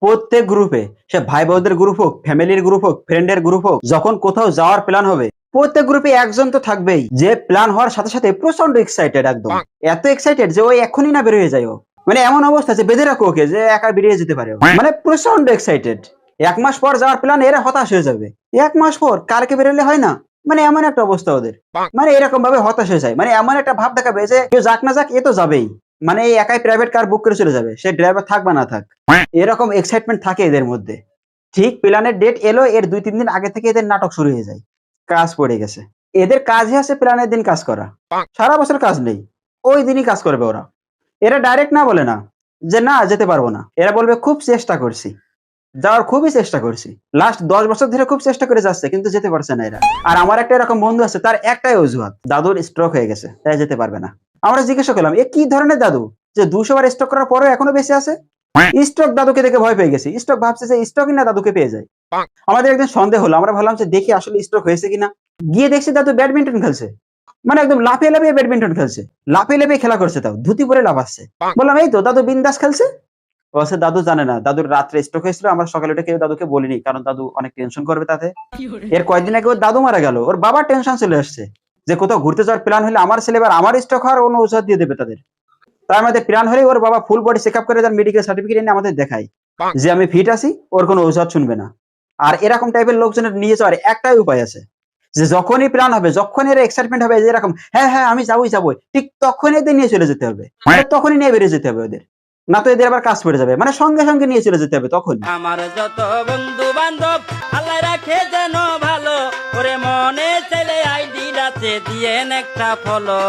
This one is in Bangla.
প্রত্যেক গ্রুপে, সে ভাই বোনদের গ্রুপ হোক, ফ্যামিলির গ্রুপ হোক, ফ্রেন্ডের গ্রুপ হোক, যখন কোথাও যাওয়ার প্ল্যান হবে, প্রত্যেক গ্রুপে একজন তো থাকবেই যে প্ল্যান হওয়ার সাথে সাথে প্রচন্ড এক্সাইটেড, একদম এত এক্সাইটেড যে ওই এখনই না বেরিয়ে যায় ও। মানে এমন অবস্থা যে বেঁধে রাখো ওকে যে একা বেরিয়ে যেতে পারে ও। মানে প্রচন্ড এক্সাইটেড। 1 মাস পর যাওয়ার প্ল্যান, এরা হতাশ হয়ে যাবে। 1 মাস পর কালকে বেরোলে হয় না, মানে এমন একটা অবস্থা ওদের। মানে এরকম ভাবে হতাশ হয়ে যায়, মানে এমন একটা ভাব দেখাবে যে কেউ যাক না যাক এ তো যাবেই, মানে এই একাই প্রাইভেট কার বুক করে চলে যাবে, সে ড্রাইভার থাক বা না থাক, এরকম এক্সাইটমেন্ট থাকে এদের মধ্যে। ঠিক প্ল্যানের ডেট এলো, এর 2-3 দিন আগে থেকে এদের নাটক শুরু হয়ে যায়, কাজ পড়ে গেছে। এদের কাজই আছে প্ল্যানের দিন কাজ করা, সারা বছর কাজ নেই, ওই দিনই কাজ করবে ওরা। এরা ডাইরেক্ট না বলে না যে না যেতে পারবো না, এরা বলবে খুব চেষ্টা করছি, যাওয়ার খুবই চেষ্টা করছি, লাস্ট 10 বছর ধরে খুব চেষ্টা করে যাচ্ছে কিন্তু যেতে পারছে না এরা। আর আমার একটা এরকম বন্ধু আছে, তার একটাই অজুহাত, দাদুর স্ট্রোক হয়ে গেছে তাই যেতে পারবে না। আমরা জিজ্ঞাসা করলাম এ কি ধরনের দাদু যে 200 বার স্ট্রোক করার পরেও এখনো বেঁচে আছে? স্ট্রোক দাদুকে দেখে ভয় পেয়ে গেছি, স্ট্রোক ভাবছে যে স্ট্রোকই না দাদুকে পেয়ে যায়। আমাদের একদিন সন্দেহ হলো, আমরা ভাবলাম যে দেখি আসলে স্ট্রোক হয়েছে কিনা। গিয়ে দেখছি দাদু ব্যাডমিন্টন খেলছে, মানে একদম লাফিয়ে লাফিয়ে ব্যাডমিন্টন খেলছে, লাফিয়ে লাফিয়ে খেলা করছে, তাও ধুতি পরে লাফাচ্ছে। বললাম এই তো দাদু বিন্দাস খেলছে। বলছে দাদু জানে না, দাদুর রাত্রে স্ট্রোক হয়েছিল, আমরা সকালে উঠে কেউ দাদুকে বলিনি, কারণ দাদু অনেক টেনশন করবে তাতে। এর কয়েকদিন আগে ওর দাদু মারা গেল, ওর বাবার টেনশন চলে আসছে যে কোথাও ঘুরতে যাওয়ার প্ল্যান হলে আমার ছেলে এবার আমার স্ট্রোক হওয়ার অন্য ঔষধ দিয়ে দেবে তাদের। তার মধ্যে প্ল্যান হলে ওর বাবা ফুল বডি চেক আপ করে তার মেডিকেল সার্টিফিকেট এনে আমাদের দেখায় যে আমি ফিট আছি, ওর কোনো ঔষধ শুনবে না। আর এরকম টাইপের লোকজনের নিয়ে যাওয়ার একটাই উপায় আছে, যে যখনই প্ল্যান হবে, যখন এর এক্সাইটমেন্ট হবে যে এরকম হ্যাঁ হ্যাঁ আমি যাবোই, ঠিক তখনই এদের নিয়ে চলে যেতে হবে, মানে তখনই নিয়ে বেরিয়ে যেতে হবে ওদের, না তো এদের আবার কাজ পড়ে যাবে, মানে সঙ্গে সঙ্গে নিয়ে চলে যেতে হবে তখন। আমার যত বন্ধু বান্ধব আল্লাহ রাখে যেন ভালো, ওরে মনে চাইলে আইডি রাতে দিয়ে একটা ফলো।